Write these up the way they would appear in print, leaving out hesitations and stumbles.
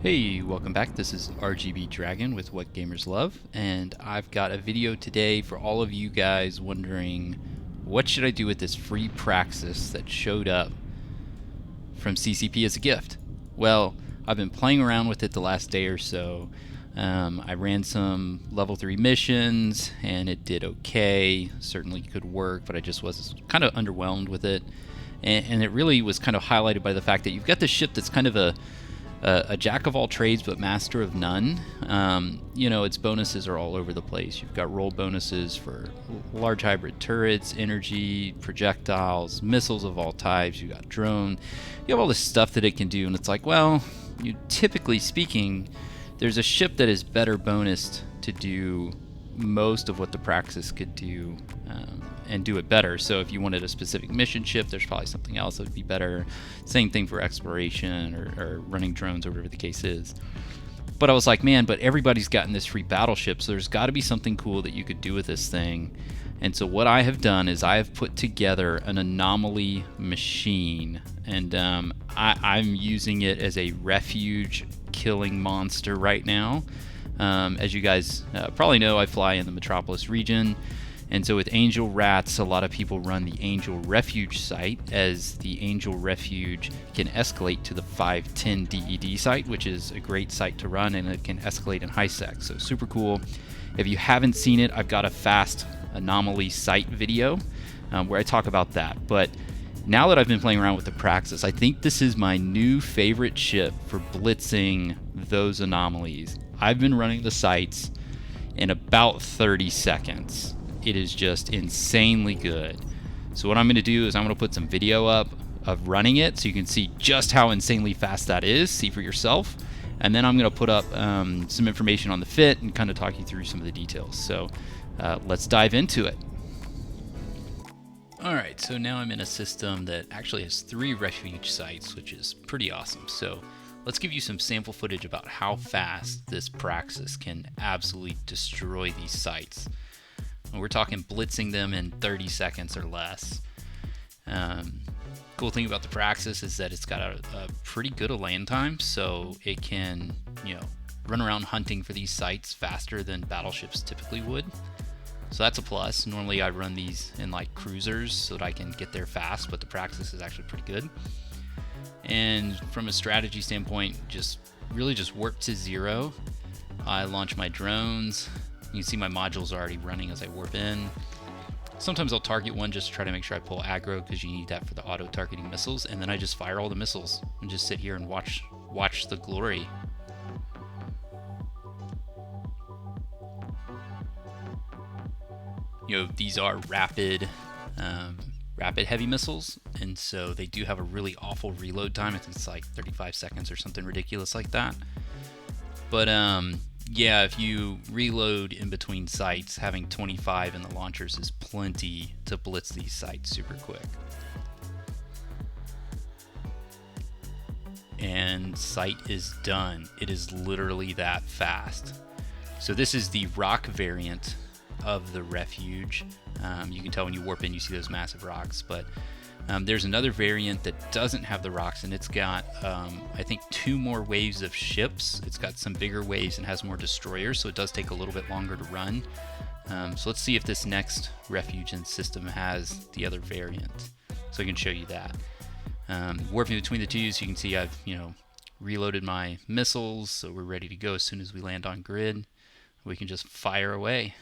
Hey, welcome back. This is RGB Dragon with What Gamers Love, and I've got a video today for all of you guys wondering what should I do with this free Praxis that showed up from CCP as a gift. Well, I've been playing around with it the last day or so. I ran some level 3 missions and it did okay. Certainly could work, but I just was kind of underwhelmed with it. And it really was kind of highlighted by the fact that you've got this ship that's kind of a jack of all trades but master of none. You know, its bonuses are all over the place. You've got roll bonuses for large hybrid turrets, energy, projectiles, missiles of all types. You've got drone. You have all this stuff that it can do, and it's like, well, typically speaking, there's a ship that is better bonused to do most of what the Praxis could do, and do it better. So if you wanted a specific mission ship, there's probably something else that would be better. Same thing for exploration or running drones or whatever the case is. But I was like, man, but everybody's gotten this free battleship, so there's got to be something cool that you could do with this thing. And so what I have done is I have put together an Anomaly machine, and I'm using it as a refuge killing monster right now. As you guys probably know, I fly in the Metropolis region, and so with Angel Rats, a lot of people run the Angel Refuge site, as the Angel Refuge can escalate to the 510 DED site, which is a great site to run, and it can escalate in high sec, so super cool. If you haven't seen it, I've got a fast Anomaly site video where I talk about that. But now that I've been playing around with the Praxis, I think this is my new favorite ship for blitzing those anomalies. I've been running the sites in about 30 seconds. It is just insanely good. So what I'm going to do is I'm going to put some video up of running it so you can see just how insanely fast that is, see for yourself. And then I'm going to put up some information on the fit and kind of talk you through some of the details. So let's dive into it. Alright, so now I'm in a system that actually has 3 refuge sites, which is pretty awesome. So let's give you some sample footage about how fast this Praxis can absolutely destroy these sites. And we're talking blitzing them in 30 seconds or less. Cool thing about the Praxis is that it's got a pretty good land time, so it can, run around hunting for these sites faster than battleships typically would. So that's a plus. Normally I run these in like cruisers so that I can get there fast, but the Praxis is actually pretty good. And from a strategy standpoint, just warp to 0. I launch my drones. You can see my modules are already running as I warp in. Sometimes I'll target one just to try to make sure I pull aggro, because you need that for the auto-targeting missiles, and then I just fire all the missiles and just sit here and watch the glory. These are rapid heavy missiles, and so they do have a really awful reload time. I think it's like 35 seconds or something ridiculous like that. But yeah, if you reload in between sites, having 25 in the launchers is plenty to blitz these sites super quick. And site is done. It is literally that fast. So this is the rock variant of the Refuge. You can tell when you warp in, you see those massive rocks, but there's another variant that doesn't have the rocks, and it's got I think 2 more waves of ships. It's got some bigger waves and has more destroyers, so it does take a little bit longer to run. So let's see if this next Refuge and system has the other variant, so I can show you that. Warping between the two, so you can see I've reloaded my missiles, so we're ready to go as soon as we land on grid. We can just fire away.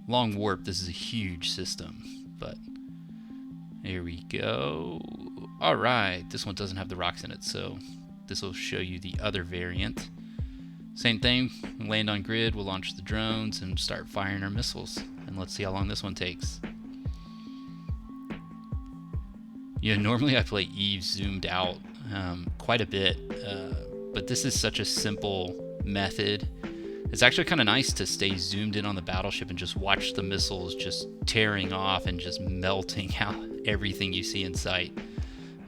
Long warp, this is a huge system, but here we go. Alright, this one doesn't have the rocks in it, so this will show you the other variant. Same thing, land on grid, we'll launch the drones and start firing our missiles, and let's see how long this one takes. Normally I play Eve zoomed out quite a bit, but this is such a simple method. It's actually kind of nice to stay zoomed in on the battleship and just watch the missiles just tearing off and just melting out everything you see in sight.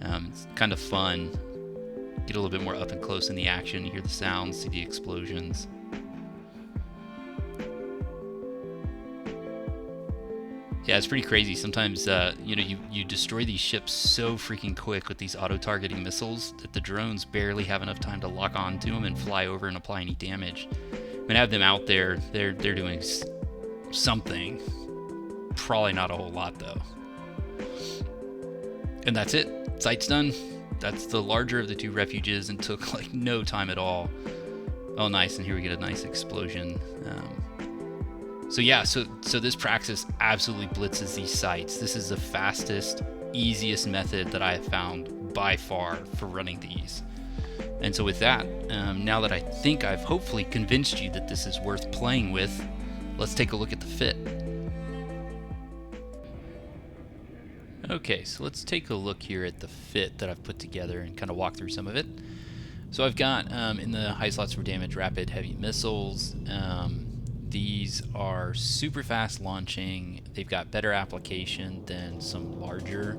It's kind of fun. Get a little bit more up and close in the action, hear the sounds, see the explosions. Yeah, it's pretty crazy. Sometimes, you know, you destroy these ships so freaking quick with these auto-targeting missiles that the drones barely have enough time to lock onto them and fly over and apply any damage. When I have them out there, they're doing something. Probably not a whole lot, though. And that's it. Site's done. That's the larger of the two refuges and took like no time at all. Oh, nice. And here we get a nice explosion. So yeah, so this Praxis absolutely blitzes these sites. This is the fastest, easiest method that I have found by far for running these. And so with that, now that I think I've hopefully convinced you that this is worth playing with, let's take a look at the fit. Okay, so let's take a look here at the fit that I've put together and kind of walk through some of it. So I've got in the high slots for damage, rapid heavy missiles. These are super fast launching. They've got better application than some larger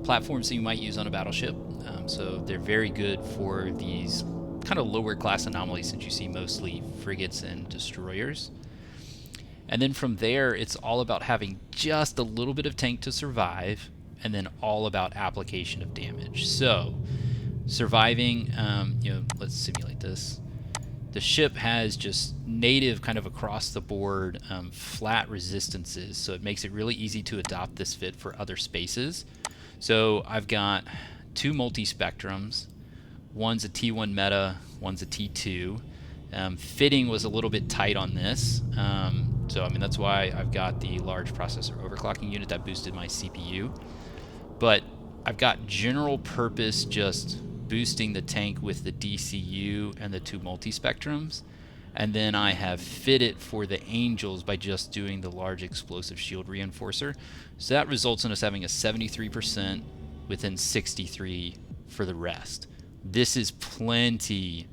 platforms that you might use on a battleship. So they're very good for these kind of lower class anomalies that you see mostly frigates and destroyers. And then from there, it's all about having just a little bit of tank to survive, and then all about application of damage. So surviving, you know, let's simulate this. The ship has just native kind of across the board flat resistances, so it makes it really easy to adopt this fit for other spaces. So I've got two multi-spectrums. One's a T1 meta, one's a T2. Fitting was a little bit tight on this, so I mean that's why I've got the large processor overclocking unit that boosted my CPU. But I've got general purpose just boosting the tank with the DCU and the two multi-spectrums, and then I have fitted for the Angels by just doing the large explosive shield reinforcer. So that results in us having a 73% within 63 for the rest. This is plenty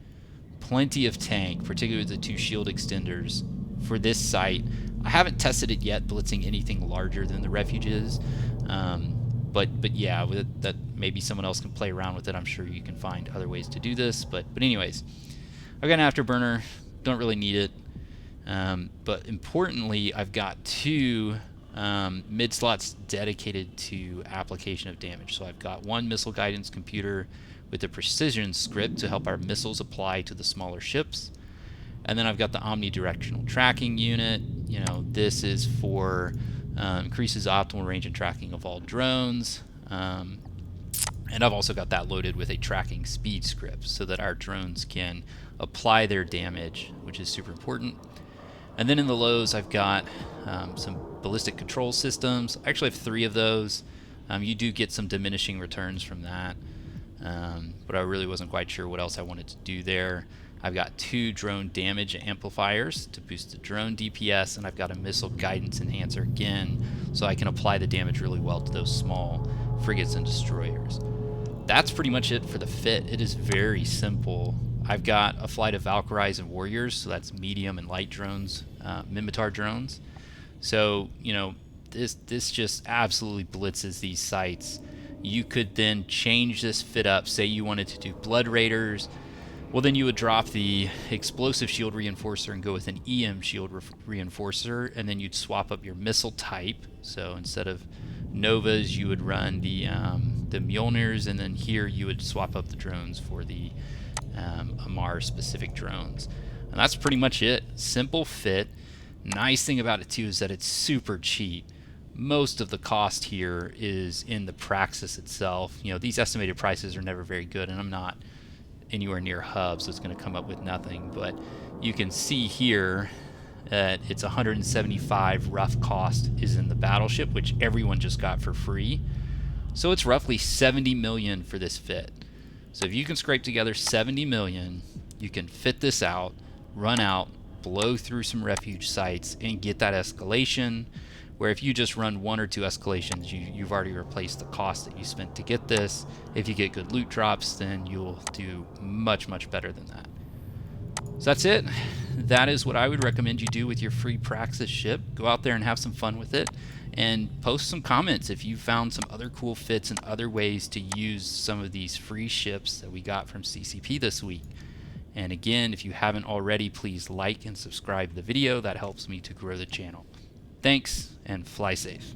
of tank, particularly with the two shield extenders for this site. I haven't tested it yet, blitzing anything larger than the Refuge is. But yeah, with it, that maybe someone else can play around with it. I'm sure you can find other ways to do this. But anyways, I've got an Afterburner. Don't really need it. But importantly, I've got two mid slots dedicated to application of damage. So I've got one missile guidance computer with a precision script to help our missiles apply to the smaller ships. And then I've got the omnidirectional tracking unit. You know, this is for increases optimal range and tracking of all drones. And I've also got that loaded with a tracking speed script so that our drones can apply their damage, which is super important. And then in the lows, I've got some ballistic control systems. I actually have 3 of those. You do get some diminishing returns from that. But I really wasn't quite sure what else I wanted to do there. I've got 2 drone damage amplifiers to boost the drone DPS, and I've got a missile guidance enhancer again, so I can apply the damage really well to those small frigates and destroyers. That's pretty much it for the fit. It is very simple. I've got a flight of Valkyries and Warriors, so that's medium and light drones, Mimitar drones. So, you know, this just absolutely blitzes these sites. You could then change this fit up. Say you wanted to do Blood Raiders. Well, then you would drop the explosive shield reinforcer and go with an EM shield reinforcer, and then you'd swap up your missile type. So instead of Novas, you would run the Mjolnirs, and then here you would swap up the drones for the Amar-specific drones. And that's pretty much it. Simple fit. Nice thing about it, too, is that it's super cheap. Most of the cost here is in the Praxis itself. You know, these estimated prices are never very good, and I'm not anywhere near hub, so it's going to come up with nothing. But you can see here that it's 175 rough cost is in the battleship, which everyone just got for free. So it's roughly 70 million for this fit. So if you can scrape together 70 million, you can fit this out, run out, blow through some refuge sites, and get that escalation. Where if you just run 1 or 2 escalations, you've already replaced the cost that you spent to get this. If you get good loot drops, then you'll do much, much better than that. So that's it. That is what I would recommend you do with your free Praxis ship. Go out there and have some fun with it. And post some comments if you found some other cool fits and other ways to use some of these free ships that we got from CCP this week. And again, if you haven't already, please like and subscribe the video. That helps me to grow the channel. Thanks, and fly safe.